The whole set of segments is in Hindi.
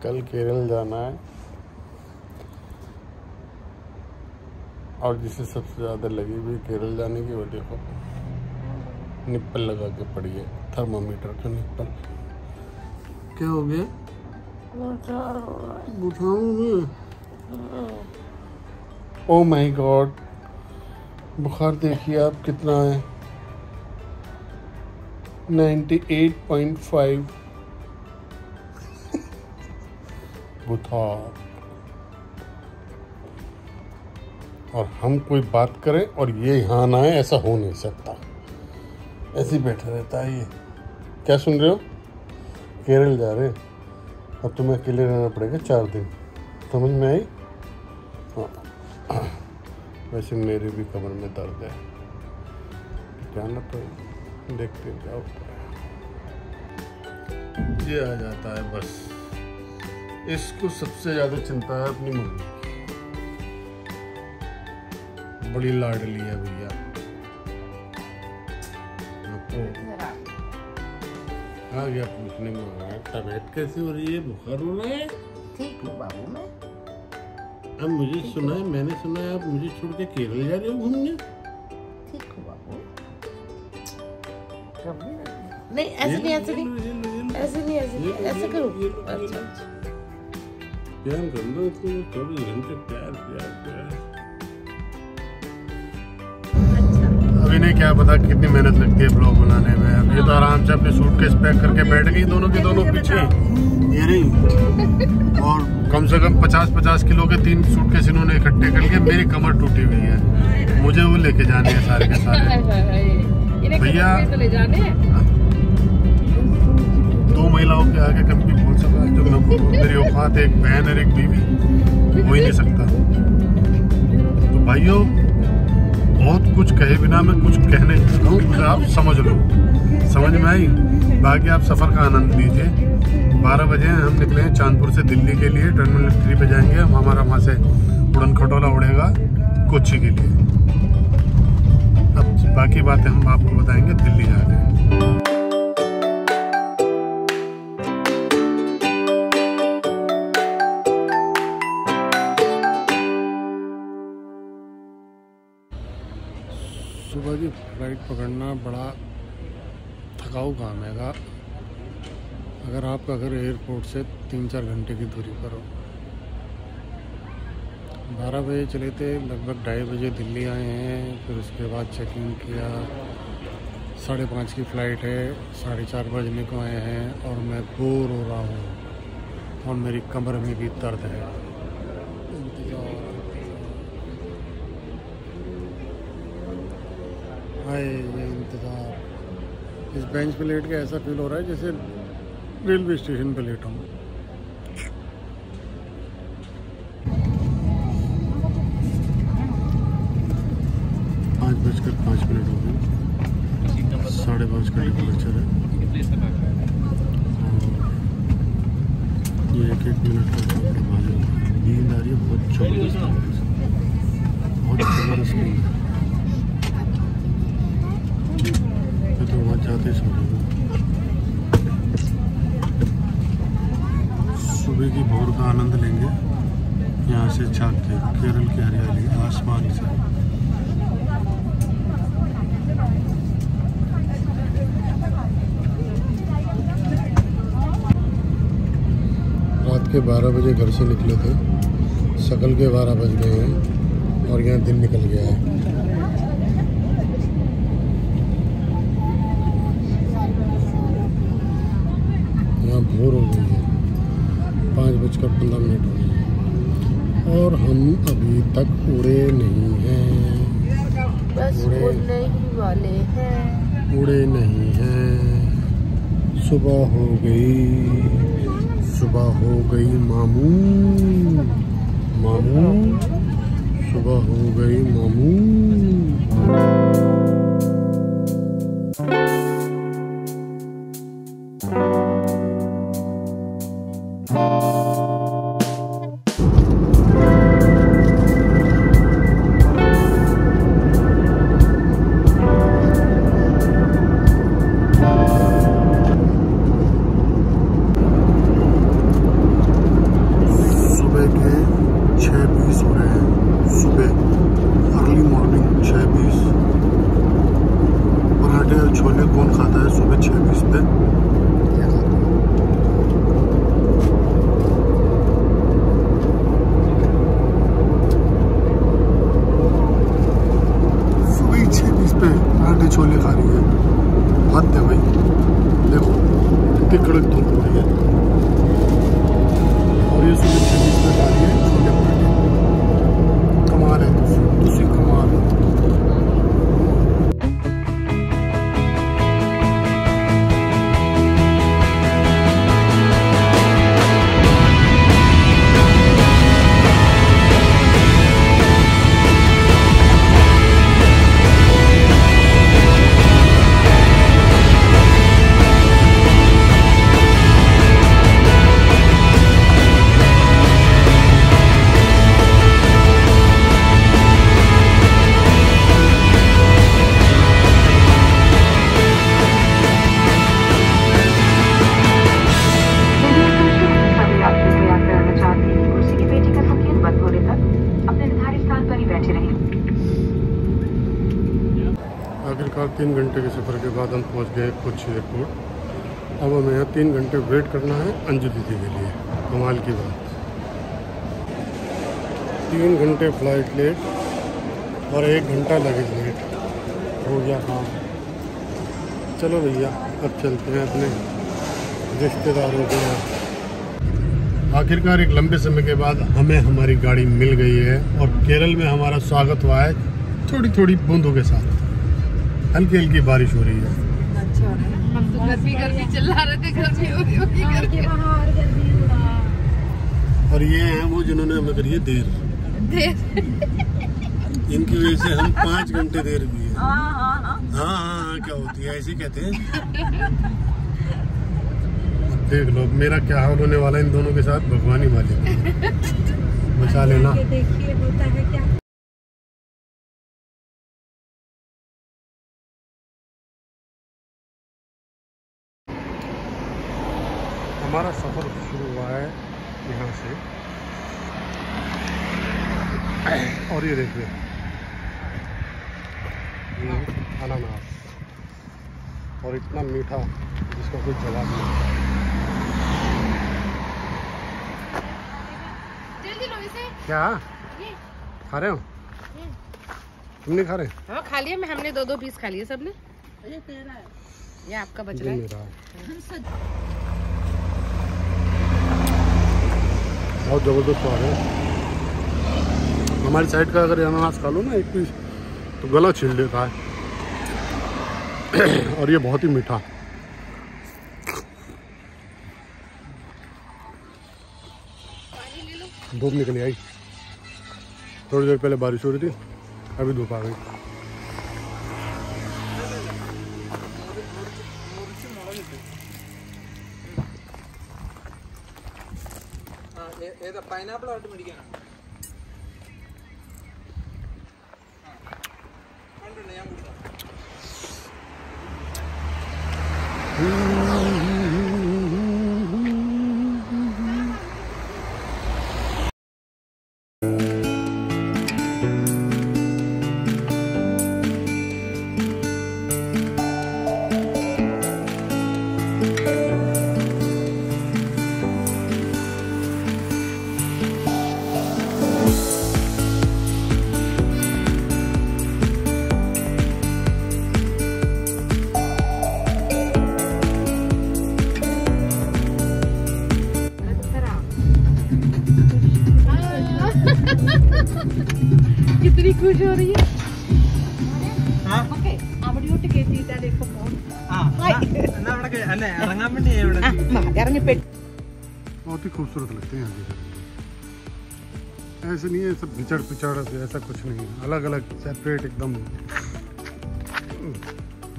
कल केरल जाना है और जिसे सबसे ज़्यादा लगी हुई केरल जाने की वो देखो, निप्पल लगा के पड़ी है, थर्मामीटर का निप्पल। क्या हो गया? बुखार। ओ माय गॉड, बुखार देखिए आप कितना है, 98.5 बुखार। और हम कोई बात करें और ये यहाँ ना आए, ऐसा हो नहीं सकता। ऐसे ही बैठा रहता है ये। क्या सुन रहे हो? केरल जा रहे, अब तुम्हें अकेले रहना पड़ेगा 4 दिन। समझ में आई? हाँ। वैसे मेरे भी कमर में दर्द है, जाना तो देखते क्या होता है। ये आ जाता है बस। इसको सबसे ज़्यादा चिंता है अपनी मम्मी, बड़ी लाडली है भैया। आ गया पूछने में, तबीयत कैसी हो रही है? बुखार हो रहा है? ठीक हूँ बाबू मैं। अब मुझे सुना है, मैंने सुना है आप मुझे छोड़ के केरल जा रहे हो घूमने। ठीक हूँ बाबू। नहीं ऐसे नहीं, ऐसे नहीं, ऐसे नहीं, ऐसे नहीं, ऐसे करो। अच्छा प्यार कर लो इसको, 24 घंटे प्यार प्यार प्यार। अभी नहीं क्या पता कितनी मेहनत लगती है ब्लॉग बनाने में। अब ये तो आराम से अपने सूटकेस पैक करके बैठ गई दोनों के दोनों पीछे, ये नहीं। और कम से कम 50-50 किलो के 3 सूटकेस इन्होंने इकट्ठे कर लिए। मेरी कमर टूटी हुई है, मुझे वो लेके जाने हैं सारे के सारे। भैया 2 महिलाओं के आगे कभी भी बोल सका जो मैं बोलूं। मेरी औकात एक बहन और एक बीवी, हो ही नहीं सकता। तो भाइयों, बहुत कुछ कहे बिना मैं कुछ कहने चाहता हूँ, उसे आप समझ लो। समझ में आई? बाकी आप सफ़र का आनंद लीजिए। 12 बजे हम निकले हैं चांदपुर से दिल्ली के लिए। टर्मिनल 3 पे जाएंगे हम। हमारा वहाँ से उड़न खटोला उड़ेगा कोच्चि के लिए। अब बाकी बातें हम आपको बताएंगे दिल्ली जाके। सुबह की फ्लाइट पकड़ना बड़ा थकाऊ काम है। अगर आपका घर एयरपोर्ट से 3-4 घंटे की दूरी पर हो। 12 बजे चले थे, लगभग 2:30 बजे दिल्ली आए हैं। फिर उसके बाद चेक इन किया। 5:30 की फ़्लाइट है, 4:30 बजने को आए हैं और मैं बोर हो रहा हूँ और मेरी कमर में भी दर्द है। हाय ये इंतज़ार। इस बेंच पे लेट के ऐसा फील हो रहा है जैसे रेलवे स्टेशन पे लेटा हूँ। पाँच 5:05 हो गए। 5:30 का डिपार्चर है। ये 1-1 मिनट का नींद आ रही है, बहुत ज़बरदस्त, बहुत ज़बरदस्त नींद है। तो वहाँ जाते सो जाएगा। सुबह की भोर का आनंद लेंगे यहाँ से झाँकते केरल की हरियाली आसमान से। रात के 12 बजे घर से निकले थे, शकल के 12 बज गए हैं और यहाँ दिन निकल गया है। भोर हो गई है, 5:15 हो गई है और हम अभी तक उड़े नहीं हैं। बस उड़ने ही वाले हैं, उड़े नहीं हैं। सुबह हो गई मामू, मामू सुबह हो गई मामू। छोले खा रही है। हद है भाई, देखो कितनी कड़क धूप हो रही है और ये सुबह 26 में खा रही है छोले पराठे। कमाल है, तुसी कमाल है। आखिरकार 3 घंटे के सफ़र के बाद हम पहुंच गए कोच्चि एयरपोर्ट। अब हमें यहाँ 3 घंटे वेट करना है अंजू दीदी के लिए। कमाल की बात, 3 घंटे फ्लाइट लेट और 1 घंटा लगेज लेट हो गया काम। चलो भैया अब चलते हैं अपने रिश्तेदारों के यहाँ। आखिरकार एक लंबे समय के बाद हमें हमारी गाड़ी मिल गई है और केरल में हमारा स्वागत हुआ है थोड़ी थोड़ी बूंदों के साथ। हल्की हल्की बारिश हो रही है। अच्छा हो रहा है ना, हम तो गर्मी चिल्ला रहे थे, गर्मी हो रही होगी। और ये हैं वो जिन्होंने हमें करी है देर। इनकी वजह से हम 5 घंटे देर हुई है। हाँ क्या होती है, ऐसे कहते हैं। देख लो मेरा क्या हाल होने वाला है इन दोनों के साथ, भगवान ही मालिक बचा लेना। देखिए होता है क्या। हमारा सफ़र शुरू हुआ है यहाँ से और ये देखिए ये अनानास और इतना मीठा जिसका कोई जवाब नहीं। क्या खा रहे हो? तुम नहीं खा रहे? हाँ खा लिया, मैं हमने 2-2 पीस खा लिए सबने। ये आपका बच रहा है। बहुत ज़बरदस्त स्वाद है। हमारी साइड का अगर अनानास खा लो ना एक पीस तो गला छील देता है और ये बहुत ही मीठा। धूप निकली आई, थोड़ी देर पहले बारिश हो रही थी, अभी धूप आ गई। पाइनएप्पल और मेडिकल कितनी खुश हो रही है। हाँ ओके അവിടെ ഒട്ട് കേട്ടിട്ടാലേ ഇപ്പോ ഫോൺ എന്നാ അവിടെ അല്ലേ ഇറങ്ങാൻ വേണ്ടി ഇവിടെ ഇറങ്ങി പെട്ട്। बहुत ही खूबसूरत लगते हैं यहाँ के। ऐसे नहीं है सब बिछड़ पिछड़ ऐसा कुछ नहीं है, अलग अलग सेपरेट एकदम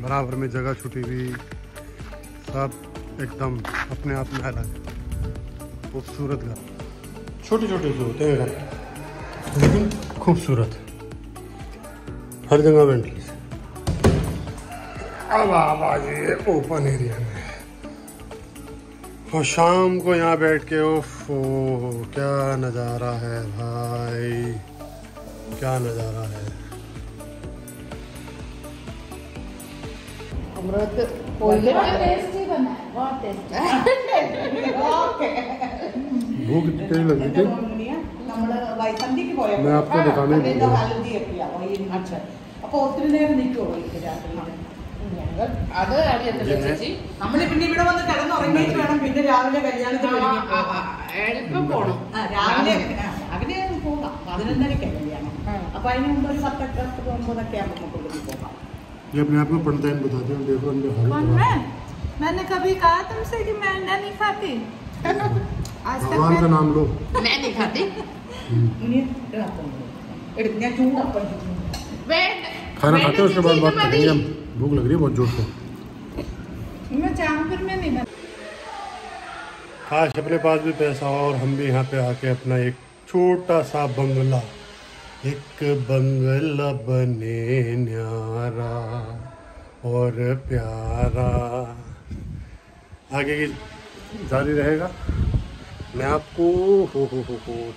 बराबर में जगह छुटी हुई, सब एकदम अपने आप में अलग खूबसूरत घर। छोटे छोटे से होते हैं घर लेकिन खूबसूरत, हर जगह वेंटिलेशन। अब आवाज ये ओपन एरिया में और शाम को यहाँ बैठ के ओफो क्या नज़ारा है भाई, क्या नज़ारा है। भूख इतनी तेज लगी थी, मैं आपको दिखाने അത് അറിയത്തില്ല ചേച്ചി. നമ്മള് പിന്നെ ഇവിടെ വന്ന് കിടന്നുറങ്ങിയിട്ട് വേണം പിന്നെ രാവിലെ കല്യാണത്തിന് എളുപ്പം പോണം. രാവിലെ അതിന് പോകാം. 11:30 കല്യാണം. അപ്പൊ അതിന് മുമ്പ് ഒരു 10:09 ആകുമ്പോൾ നമുക്ക് പോകാം. ये अपने आप में पढ़ता है बताते हैं देखो मैंने कभी कहा तुमसे कि मैं अंडा नहीं खाती. आज तक भगवान का नाम लो. मैं नहीं खाती. ഞാൻ ചൂടപ്പം खाना खाते हैं उसके बाद बात करेंगे हम. भूख लग रही है बहुत जोर से. मैं चाहूँ फिर मैं नहीं. काश अपने पास भी पैसा हो और हम भी यहाँ पे आके अपना एक छोटा सा बंगला, एक बंगला बने न्यारा और प्यारा. आगे की जारी रहेगा. मैं आपको हो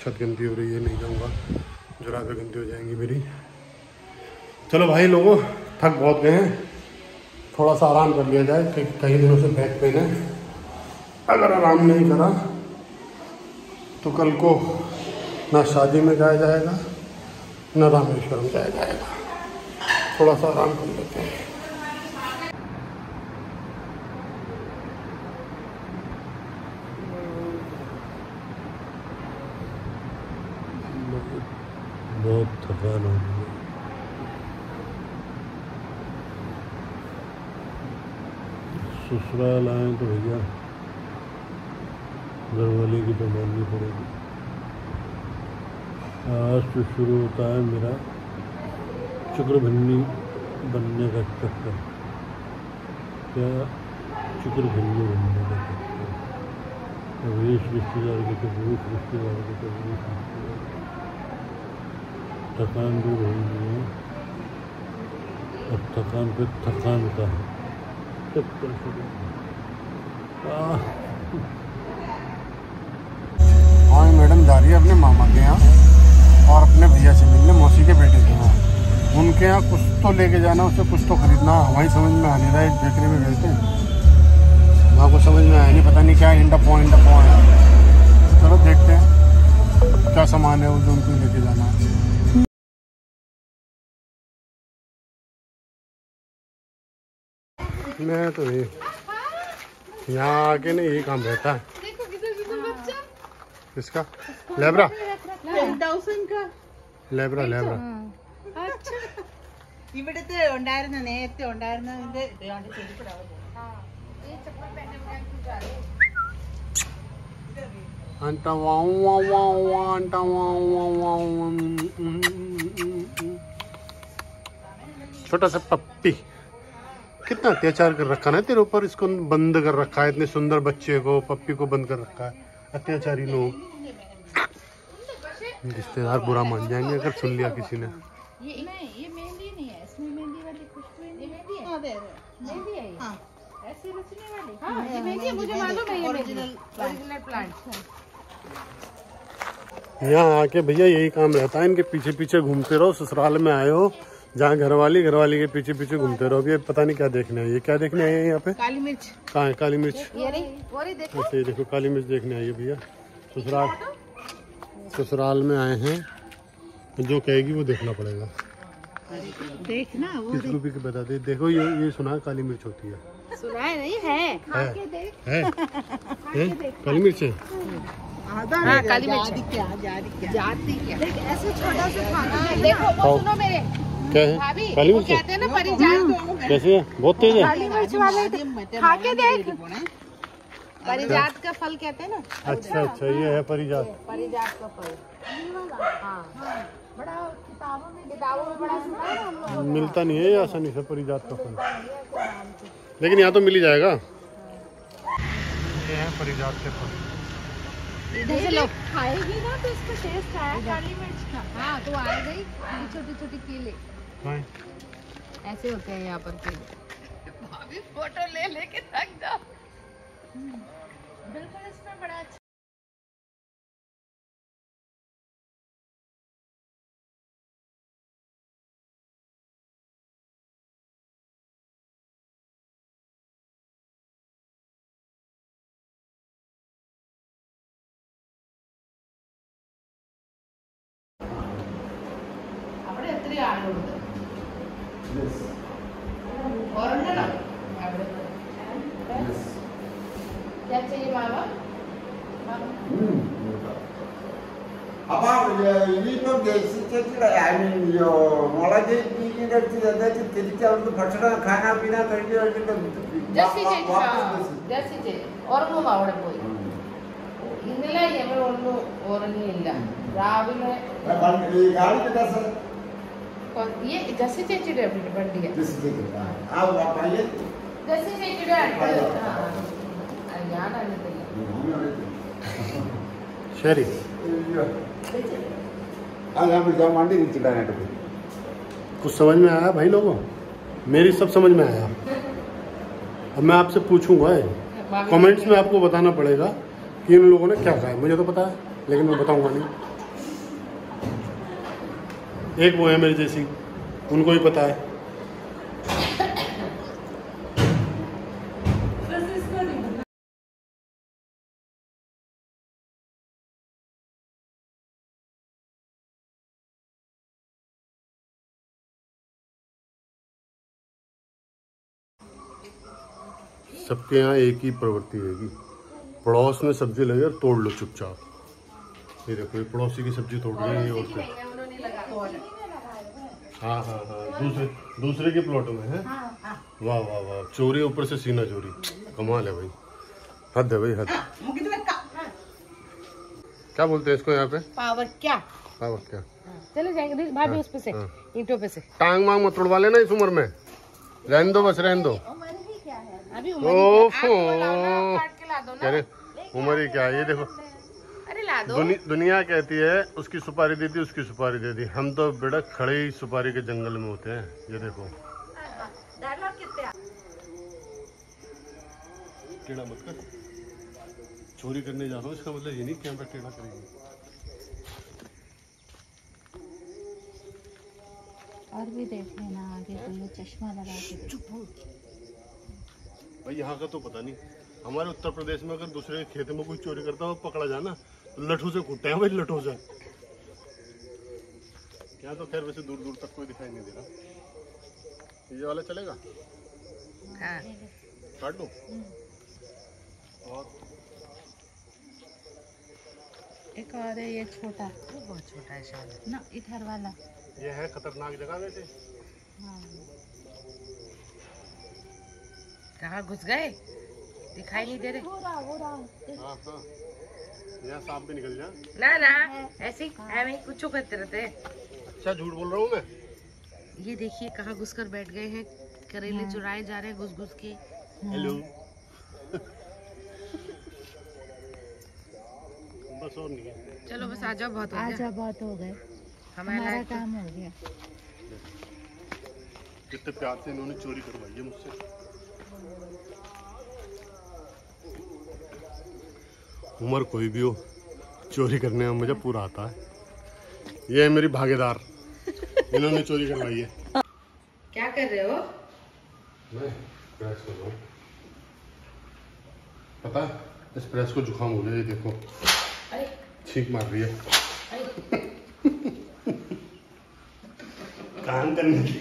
छत गंदी हो रही है, नहीं जाऊँगा, जुराबें गंदी हो जाएंगी मेरी. चलो भाई लोगों, थक बहुत गए हैं, थोड़ा सा आराम कर लिया जाए क्योंकि कई दिनों से बैक पेन है. अगर आराम नहीं करा तो कल को ना शादी में जाया जाएगा ना रामेश्वरम जाया जाएगा. थोड़ा सा आराम कर लेते हैं. बहुत थकान हो गई. ससुराल आए तो भैया घरवाले की तो माननी पड़ेगी. आज तो शुरू होता है मेरा चक्रभन्नी बनने का चक्कर. क्या चक्रभन्नी बनने का चक्कर. अब इस रिश्तेदार के तो बहुत रिश्तेदार के तो बहुत रिश्तेदार. थकान दूर हो गई है. अब थकान पे थकान का चक्कर शुरू. हाँ मैडम जा रही है अपने मामा के यहाँ और अपने भैया से मिलने, मौसी के बेटे के यहाँ. उनके यहाँ कुछ तो लेके जाना, उससे कुछ तो खरीदना. वहीं समझ में आ नहीं रहा है. एक बेकरी में गए थे, वहाँ को समझ में आया नहीं, पता नहीं क्या इंडा पॉ है. चलो देखते हैं क्या सामान है वो जो उनको लेके जाना है. मैं तो नहीं, यहाँ आके नहीं यही काम रहता है. किसका? लेब्रा. Lebra Lebra. ഇവിടുത്തെ ഉണ്ടായിരുന്ന നേരത്തെ ഉണ്ടായിരുന്നതിന്റെ छोटा सा पप्पी. कितना अत्याचार कर रखा ना तेरे ऊपर. इसको बंद कर रखा है, इतने सुंदर बच्चे को, पप्पी को बंद कर रखा है. अत्याचारी लोग. रिश्तेदार बुरा मान जाएंगे अगर सुन लिया किसी ने. ये मेहंदी नहीं है, इसमें मेहंदी वाली खुशबू है. मेहंदी है. मेहंदी है ये. ऐसे रचने वाली. हाँ ये मेहंदी है, मुझे मालूम है. ये ओरिजिनल प्लांट. यहाँ आके भैया यही काम रहता है. इनके पीछे पीछे घूमते रहो. ससुराल में आए हो जहाँ घरवाली के पीछे पीछे घूमते रहो. ये पता नहीं क्या देखने आई है. क्या देखने आई है यहाँ पे? काली मिर्च. कहाँ है काली मिर्च? ये रही, वो रही देखो. ऐसे ही देखो काली मिर्च देखने आई है भैया. ससुराल में आए हैं, जो कहेगी वो देखना पड़ेगा. देखना वो किस रूपी की बता दे. देखो ये सुना है काली मिर्च होती है. सुना है नहीं है. है काली मिर्च है. हाँ काली मिर्च जाती क्या. ऐसे छोटा सा खाना है. देखो वो सुनो मेरे. क्या है? काली मिर्च कहते हैं ना परिजात. कैसे है? बहुत तेज है. काली मिर्च वाले खा के देख. परिजात का फल कहते हैं ना. अच्छा अच्छा ये है परिजात. परिजात का फल. हाँ बड़ा किताबों में बड़ा सुना है हम लोग. मिलता नहीं है आसानी से परिजात का फल, लेकिन यहाँ तो मिल ही जाएगा. ये है परिजात के फल. इधर से लोग खाएगी ना तो इसका टेस्ट आया काली मिर्च का. हाँ तो आएगा ही. छोटी छोटी केले ऐसे होते हैं यहाँ पर केले. भाभी फोटो ले लेके रख जाओ. बिल्कुल इसमें बड़ा अच्छा. അവിടെ എത്ര ആളുണ്ട്? क्या चाहिए बाबा? അപ്പൊ ഇനിയിപ്പം ചേച്ചിയുടെ മുളക് മീനിന്റെ അടുത്ത് എന്താ തിരിച്ച് അവിടുന്ന് ഭക്ഷണം ഖാനാ പീന കഴിഞ്ഞ് ഉറങ്ങും അവിടെ പോയി. ഇന്നലെ ഞങ്ങൾ ഒന്നും ഉറങ്ങിയില്ല. രാവിലെ ജസി ചേച്ചിയുടെ വണ്ടിയാ. ജസി ചേച്ചിയുടെ ഞാൻ അറിയത്തില്ല. ശരി വണ്ടി തിരിച്ചിടാനായിട്ട് പോയി. कुछ समझ में आया भाई लोगों? मेरी सब समझ में आया. अब मैं आपसे पूछूंगा, कमेंट्स में आपको बताना पड़ेगा कि इन लोगों ने क्या कहा. मुझे तो पता है लेकिन मैं बताऊंगा नहीं. एक वो है मेरी जैसी, उनको ही पता है. सबके यहाँ एक ही प्रवृत्ति रहेगी, पड़ोस में सब्जी लगे और तोड़ लो चुपचाप. ये देखो ये पड़ोसी की सब्जी तोड़ रही है और हाँ हाँ हाँ दूसरे के प्लॉट में है. वाह वाह वाह, चोरी ऊपर से सीना चोरी. कमाल है भाई, हद है भाई हद. क्या बोलते हैं इसको यहाँ पे? पावर क्या? पावर क्या? चले जाएंगे भाभी उस पे से, ईंटों पे से. टांग मांग मत तोड़वा लेना इस उम्र में. रहने दो बस, रहने दो. अभी ओफो, अरे उम्र ही क्या है. ये देखो, अरे ला दो. दुनिया कहती है उसकी सुपारी दी थी, उसकी सुपारी दे दी. हम तो बेटा खड़े ही सुपारी के जंगल में होते हैं. ये देखो टेढ़ा मत कर. चोरी करने जा रहा हूँ इसका मतलब ये नहीं कि हम पे टेढ़ा करेंगे. और भी देख लेना आगे कोई चश्मा लगा के. भाई यहाँ का तो पता नहीं. हमारे उत्तर प्रदेश में अगर दूसरे के खेत में कोई चोरी करता है पकड़ा जाना तो लठू से कूटते हैं भाई, लठू से. यहाँ तो खैर वैसे दूर दूर तक कोई दिखाई नहीं दे रहा. ये वाला चलेगा? हाँ. काट लो. और एक और है ये छोटा, वो बहुत छोटा है शायद ना, इधर वाला. ये है खतरनाक जगह वैसे. हाँ. कहाँ घुस गए? दिखाई नहीं दे रहे. हाँ हाँ, यहाँ सांप भी निकल जाए. ना ना ऐसे ही कुछ करते रहते हैं. अच्छा झूठ बोल रहा हूँ मैं. ये देखिए कहाँ घुस कर बैठ गए हैं. करेले चुराए जा रहे हैं घुस घुस के. हेलो. बस और नहीं है. चलो बस आ जाओ, बहुत हो गया. बहुत हो गए, हमारा काम हो गया. कितने प्यार से इन्होंने चोरी करवाई है मुझसे. उम्र कोई भी हो, चोरी करने में मजा पूरा आता है. ये है मेरी भागीदार, इन्होंने चोरी करवाई है. क्या कर रहे हो? मैं प्रेस कर रहा हूँ. पता है इस प्रेस को जुकाम हो गया. ये देखो छींक मार रही है. काम करने की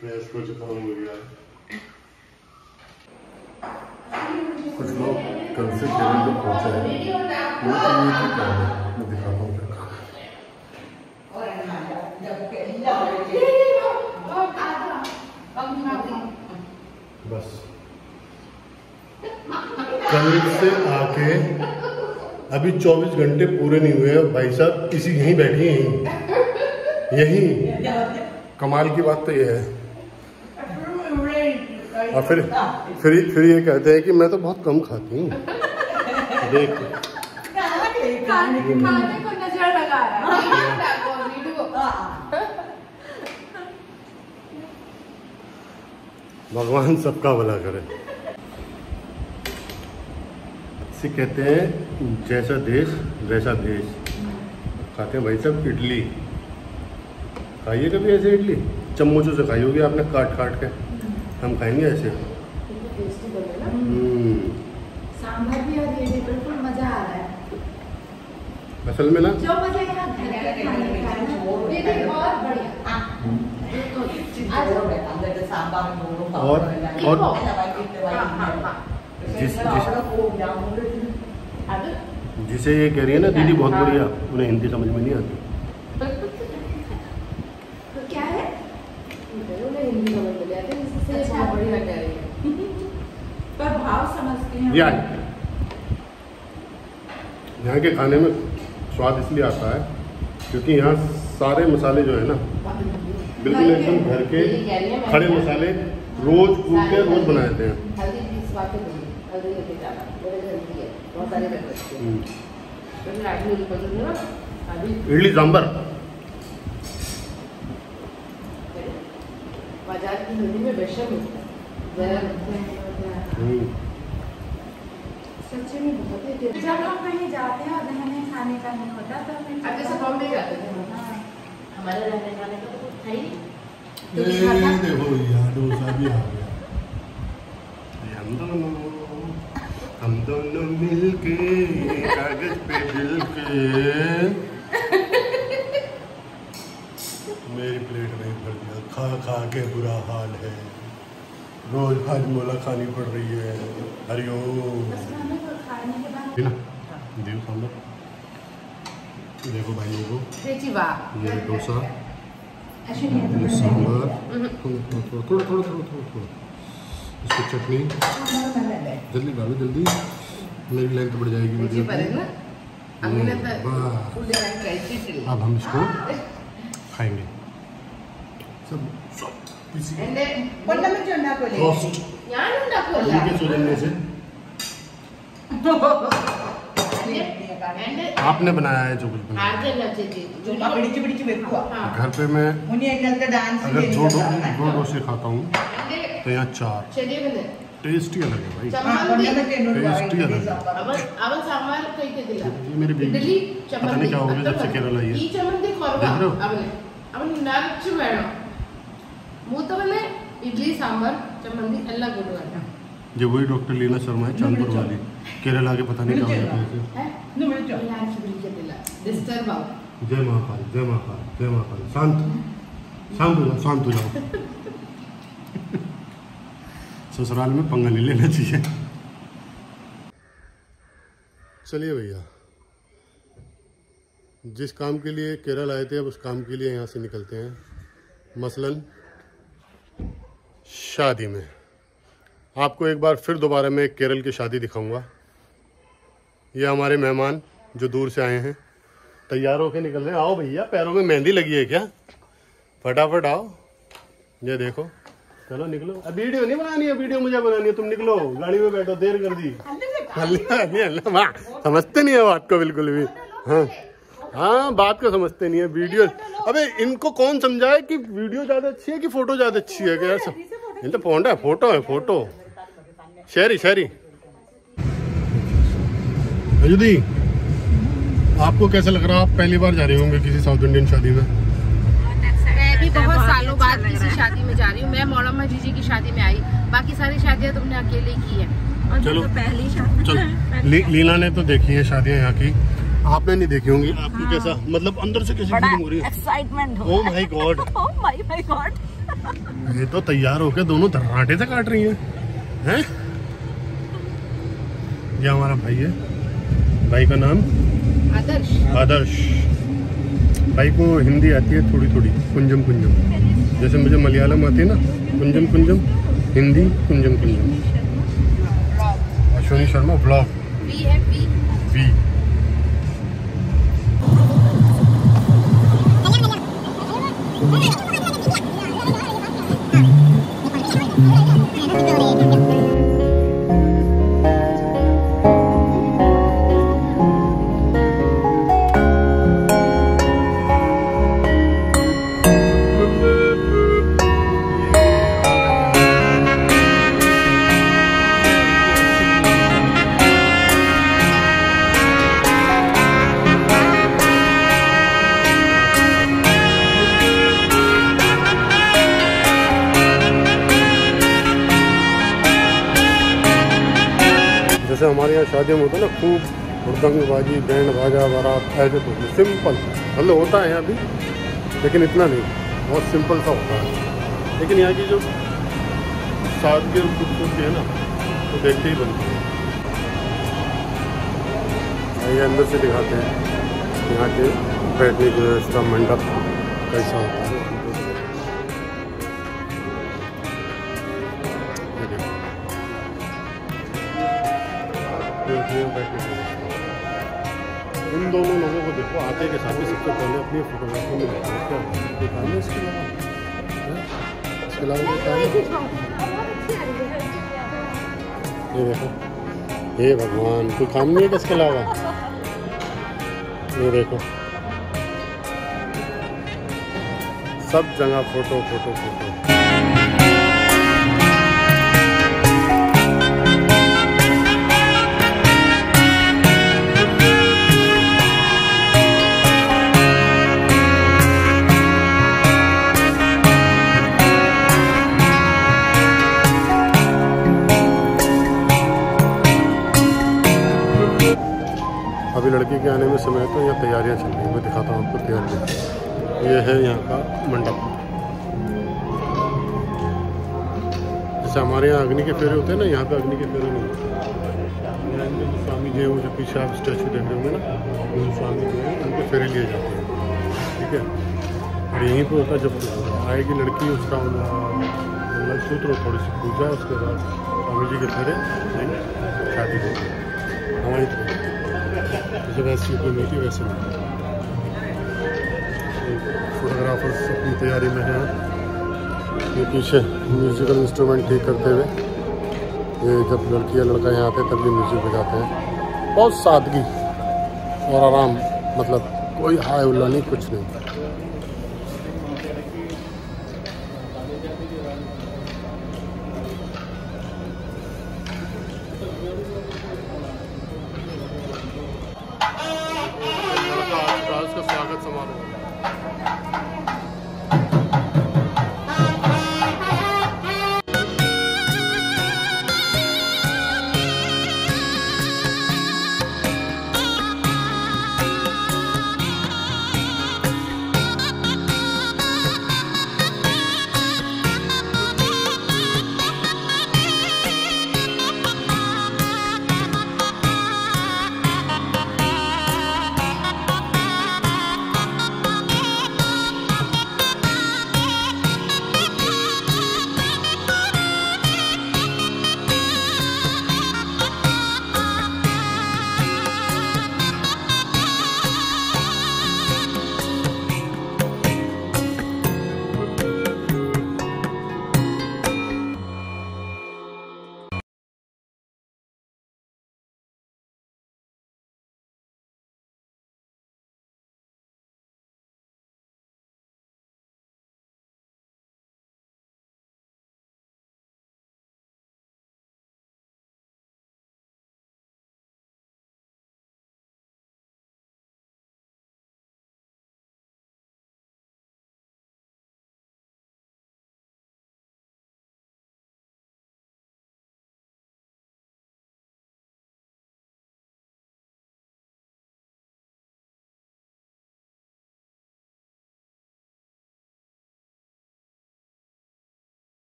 प्रेस को जुकाम हो गया. कुछ लोग कल से केरल में पहुंचे हैं. मैं दिखाता हूँ क्या काम है. बस कल से आके अभी 24 घंटे पूरे नहीं हुए हैं. भाई साहब इसी यहीं बैठी हैं, यहीं. कमाल की बात तो ये है. और फिर ये कहते हैं कि मैं तो बहुत कम खाती हूँ. देख खाने को नजर लगाया. भगवान सबका भला करे. इसे कहते हैं जैसा देश वैसा भेष. खाते हैं भाई साहब इडली. खाइए कभी ऐसे इडली, चम्मचों से खाई होगी आपने काट काट के. हम खाएंगे ऐसे. सांभर भी और ये भी बिल्कुल मजा आ रहा है. असल में ना जो मजा यहाँ घर के खाने का है ना, ये भी बहुत बढ़िया. जिसे ये कह रही है ना दीदी बहुत बढ़िया, उन्हें हिंदी समझ में नहीं आती। क्या है? उन्हें हिंदी समझ में नहीं आती, इससे बहुत बढ़िया कह रही है। पर भाव समझते हैं। यहाँ के खाने में स्वाद इसलिए आता है क्योंकि यहाँ सारे मसाले जो है ना बिल्कुल एकदम घर के खड़े मसाले रोज कूट के रोज बनाते हैं। हल्दी की स्वाद तो नहीं, हल्दी लेके जाना मेरे घर की है, बहुत सारे कर सकते हैं। इडली सांभर बाजार की हल्दी में बेशक होता है। सच्ची में बहुत ही जब हम कहीं जाते हैं और रहने खाने का नहीं होता तो हमें अब जैसे बॉम्बे जाते थे हमारे रहने खाने का तो कुछ था ही नहीं। देखो भैया डोसा भी आ गया। हम दोनों मिलके कागज पे दिल के। मेरी प्लेट नहीं भर दिया, खा खा के बुरा हाल है, रोज हाजमोला खानी पड़ रही है। हरिओम देव सांबर। देखो भाई देखो ये डोसा, ये सांबर, थोड़ा इसको चटनी जल्दी डालो जल्दी, मेरी लाइन तो बढ़ जाएगी वीडियो की। अब हम इसको खाएंगे सब इसी रोस्ट के सुजनने से। आपने बनाया है जो कुछ बनाया घर पे मैं अगर दो डोसे खाता हूँ तो यहाँ 4। टेस्टी अलग है भाई, टेस्टी अलग है। ये मेरी बीवी पता नहीं क्या हो गया जब से केरल आई है। इडली सांबर चम्मंदी ಎಲ್ಲ ಕೊಡುವಾಗ जो वही डॉक्टर लीना शर्मा है चांदपुर वाली, केरल आके पता नहीं क्या हो गया। डिस्टर्ब आओ। जय महाकाल जय महाकाल जय महाकाल। शांत शांत हो जाओ। ससुराल में पंगा नहीं लेना चाहिए। चलिए भैया, जिस काम के लिए केरल आए थे अब उस काम के लिए यहाँ से निकलते हैं, मसलन शादी में। आपको एक बार फिर दोबारा मैं केरल की शादी दिखाऊंगा। ये हमारे मेहमान जो दूर से आए हैं तैयार होके निकल रहे हैं। आओ भैया, पैरों में मेहंदी लगी है क्या? फटाफट आओ, ये देखो। चलो निकलो, अब वीडियो नहीं बनानी है, वीडियो मुझे बनानी है। तुम निकलो, गाड़ी में बैठो, देर कर दी। अल्लाह समझते नहीं है बात को बिल्कुल भी। हाँ बात को समझते नहीं है। वीडियो, अबे इनको कौन समझाए कि वीडियो ज्यादा अच्छी है कि फोटो ज्यादा अच्छी है? क्या सब इन तो फोन है, फोटो है, फोटो शहरी। अजुदी, आपको कैसा लग रहा है? आप पहली बार जा रहे होंगे किसी साउथ इंडियन शादी में? मैं भी बहुत सालों बाद किसी शादी में जा रही हूँ। मैं मौलामा जीजी की शादी में आई, बाकी सारी शादियाँ तुमने अकेले की है। चलो लीना ने तो देखी है शादियाँ यहाँ की, आपने नहीं देखी होंगी। आपको कैसा मतलब अंदर से कैसी फीलिंग हो रही है? एक्साइटमेंट हो। Oh my God, oh my God. ये तो तैयार होके दोनों धर्राटे से काट रही हैं। ये हमारा भाई है, भाई का नाम आदर्श। भाई को हिंदी आती है थोड़ी थोड़ी, कुंजम कुंजम, जैसे मुझे मलयालम आती है ना, कुंजम कुंजम, हिंदी कुंजम कुंजम। अश्विनी शर्मा ब्लॉग वी। जैसे हमारे यहाँ शादियों में होता है ना, खूब हुड़दंगबाजी, बैंड बाजा, बारात, ऐसे तो सिंपल मतलब होता है यहाँ भी, लेकिन इतना नहीं, बहुत सिंपल सा होता है। लेकिन यहाँ की जो सादगी और खूबसूरती है ना वो देखते ही बनती है। ये अंदर से दिखाते हैं यहाँ के बैठने की व्यवस्था, मंडप कैसा होता है। उन दोनों लोगों को देखो, आते के साथ ही सबसे पहले अपनी फोटोग्राफी में देखो क्या दिखाने इसके अलावा ये देखो, हे भगवान कोई काम नहीं है कि इसके अलावा। ये देखो सब जगह फोटो फोटो फोटो। अभी लड़की के आने में समय है तो यहाँ तैयारियाँ चल रही हैं। मैं दिखाता हूँ आपको तैयारियाँ। ये है यहाँ का मंडप। जैसे हमारे यहाँ अग्नि के फेरे होते हैं ना, यहाँ पे अग्नि के फेरे नहीं होते। यहाँ इनके जो स्वामी जी हैं, वो जो पीछे आप स्टैचू देख रहे होंगे ना, वो स्वामी जी हैं, उनके फेरे लिए जाते हैं। ठीक है, और यहीं पर होता है जब आएगी लड़की, उसका मंगलसूत्र और थोड़ी सी पूजा, उसके बाद स्वामी जी के फेरे, शादी होती है हमारी तरफ। जैसे वैसे यूपी में थी वैसे नहीं। फोटोग्राफर्स अपनी तैयारी में हैं। ये पीछे म्यूजिकल इंस्ट्रूमेंट ठीक करते हुए, ये जब लड़की या लड़का यहाँ आते हैं तब ये म्यूजिक बजाते हैं। बहुत सादगी और आराम, मतलब कोई हाय उल्ला नहीं, कुछ नहीं। का स्वागत समारोह।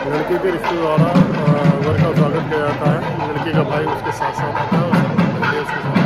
लड़की के रिश्तेदारों वर का स्वागत किया जाता है। लड़की का भाई उसके साथ साथ आता है और उसके साथ।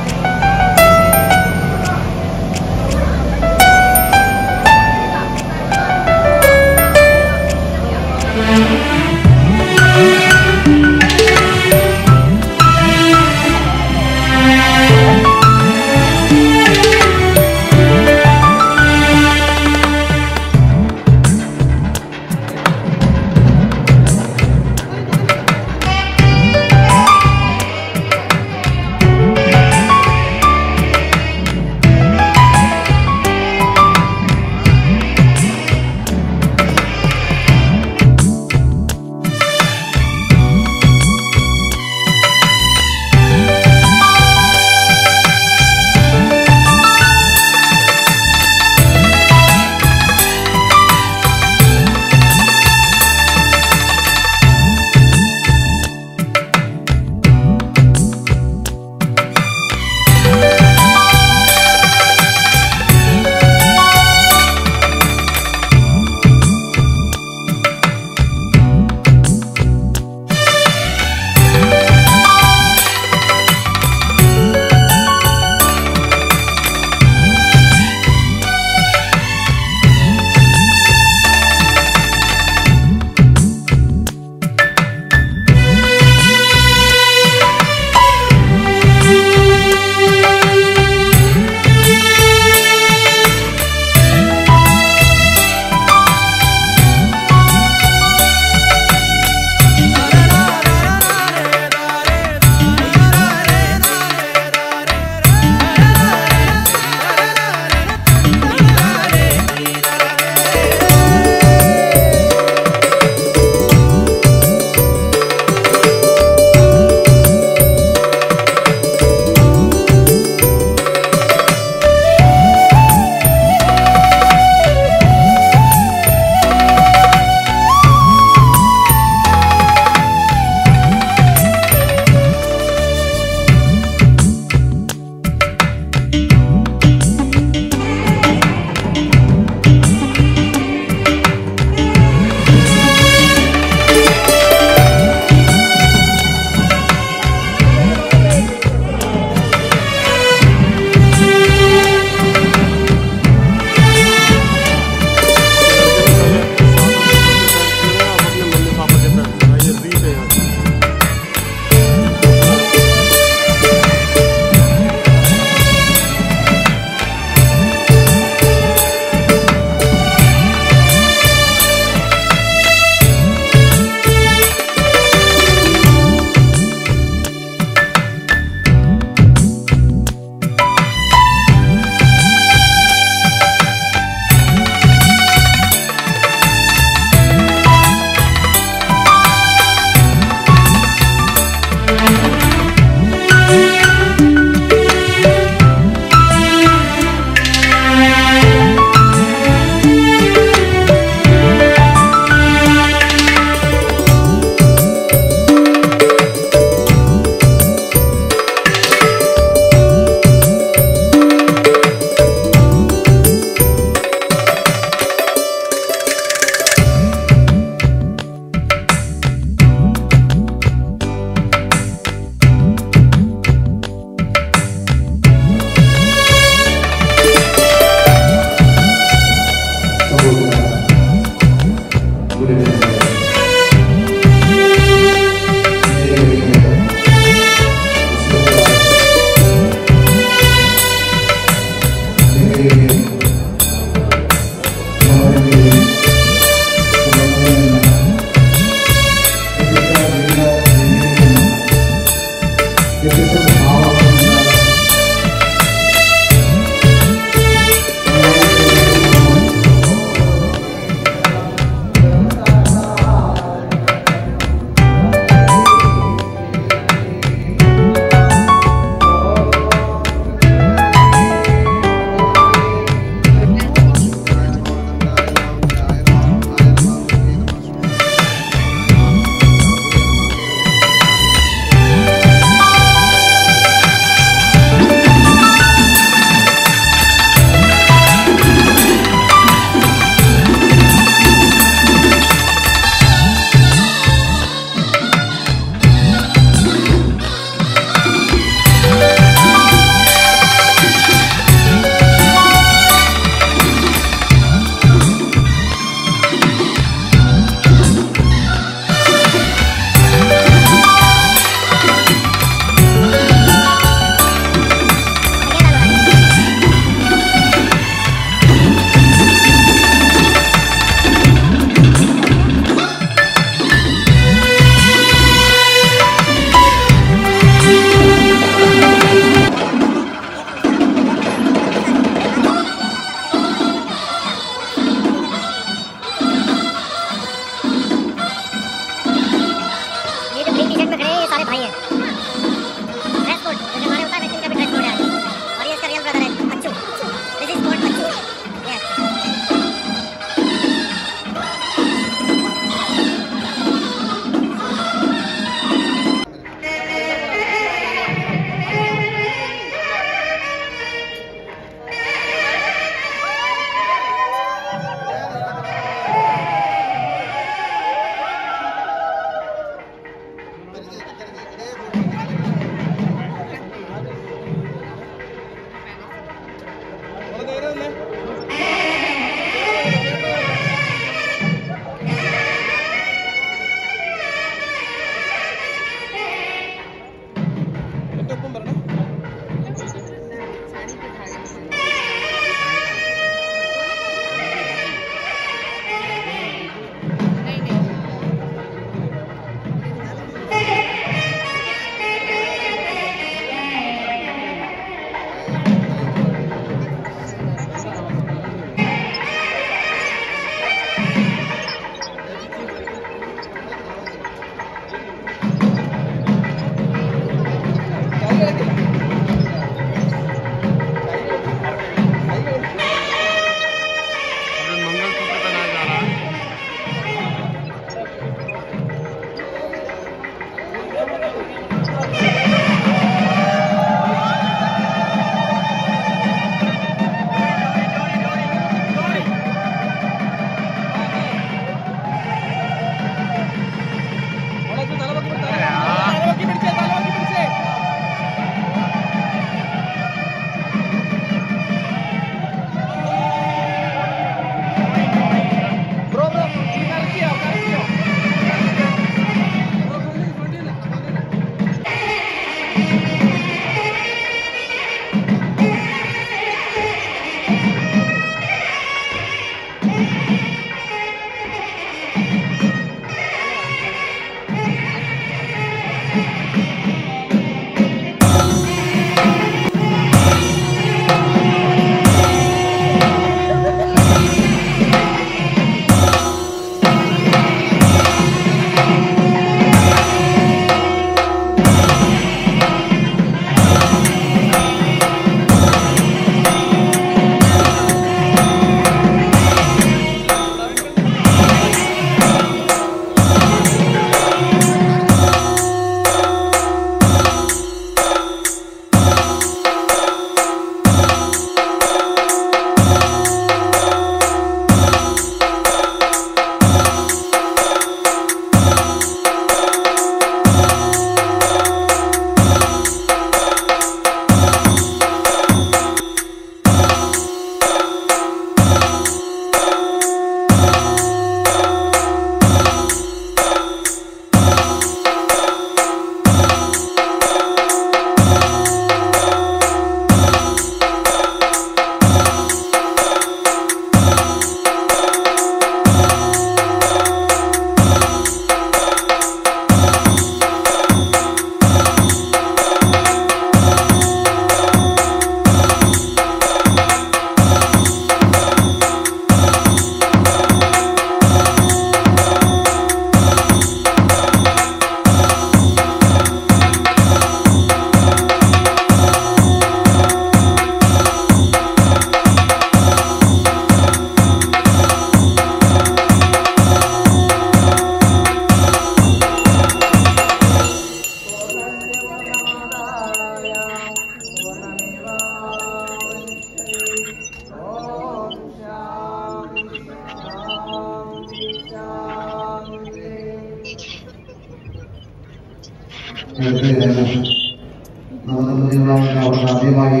ആദ്യമായി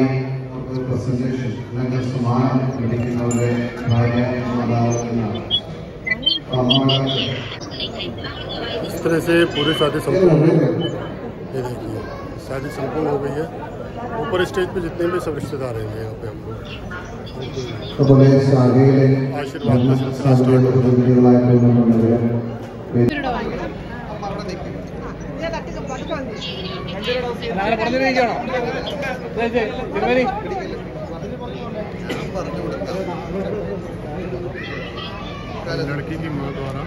പ്രസന്റേഷൻ അല്ലെങ്കിൽ സമ്മാനം ലഭിക്കുന്നവരുടെ ഭാര്യ മാതാവ് എന്നാണ്. इस तरह से पूरी शादी संपूर्ण हो गई। ये देखिए शादी संपूर्ण हो गई है। ऊपर स्टेज पे जितने भी सब रिश्तेदार रहेंगे यहाँ पे आपको आशीर्वाद का सिलसिला स्टार्ट लड़की की माँ द्वारा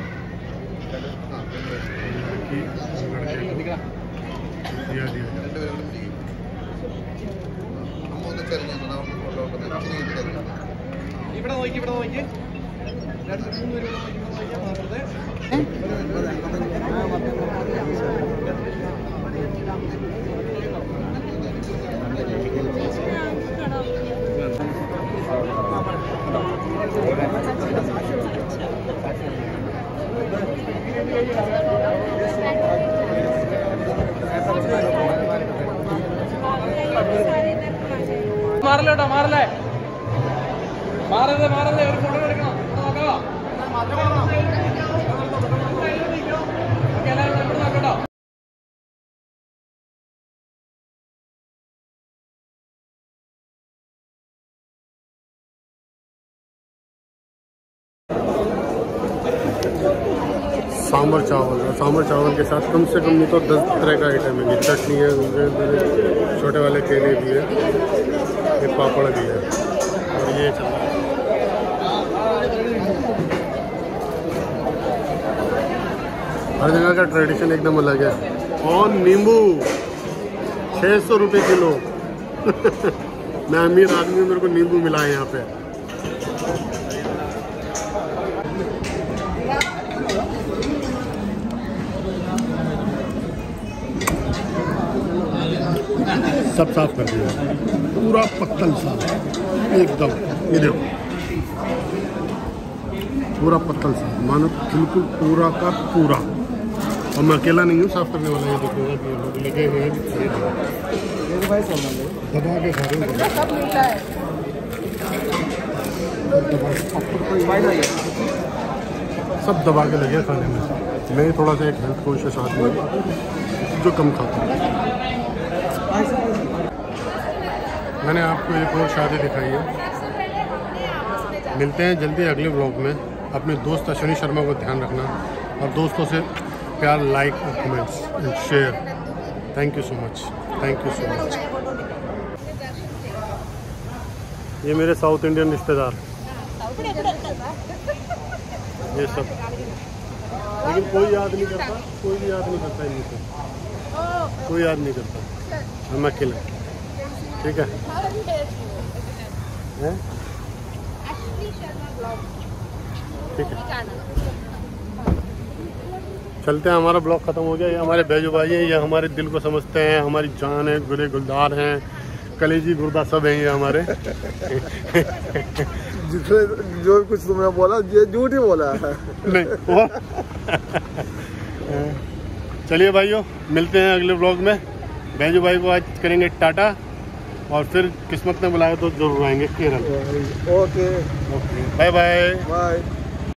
मार ले सांभर चावल के साथ कम से कम नहीं तो 10 तरह का आइटम है। चटनी है, छोटे वाले केले भी है, ये पापड़ भी है और ये चल रहा है। हर जगह का ट्रेडिशन एकदम अलग है। और नींबू 600 रुपये किलो। मैं अमीर आदमी हूँ, मेरे को नींबू मिला है यहाँ पे। सब साफ कर दिया, पूरा पत्तल साफ एकदम। ये देखो पूरा पत्तल साफ, मानो बिल्कुल पूरा का पूरा। और मैं अकेला नहीं हूँ साफ करने वाला। ये देखो लोग लगे हुए हैं, दबा के खा रहे हैं। सब दबा के लगे खाने में। मैं थोड़ा सा एक हेल्थ कॉन्शियस आदमी हूँ जो कम खाता हूँ। मैंने आपको एक और शादी दिखाई है। मिलते हैं जल्दी अगले व्लॉग में। अपने दोस्त अश्विनी शर्मा को ध्यान रखना और दोस्तों से प्यार, लाइक और comments and share. Thank you so much, thank you so much. ये मेरे साउथ इंडियन रिश्तेदार, ये सब, लेकिन कोई याद नहीं करता, कोई भी याद नहीं करता इनसे, कोई याद नहीं करता। हम अकेले, ठीक है? ठीक है, चलते हैं। हमारा ब्लॉग खत्म हो गया। ये हमारे बैजू भाई हैं, ये हमारे दिल को समझते हैं, हमारी जान है, गुरे गुलदार हैं, कलेजी गुर्दा सब हैं ये हमारे। जितने जो कुछ तुमने बोला ये झूठ ही बोला है। नहीं। चलिए भाइयों, मिलते हैं अगले ब्लॉग में। बैजू भाई को आज करेंगे टाटा और फिर किस्मत ने बुलाया तो जरूर आएंगे Kerala. Okay, bye bye. Bye.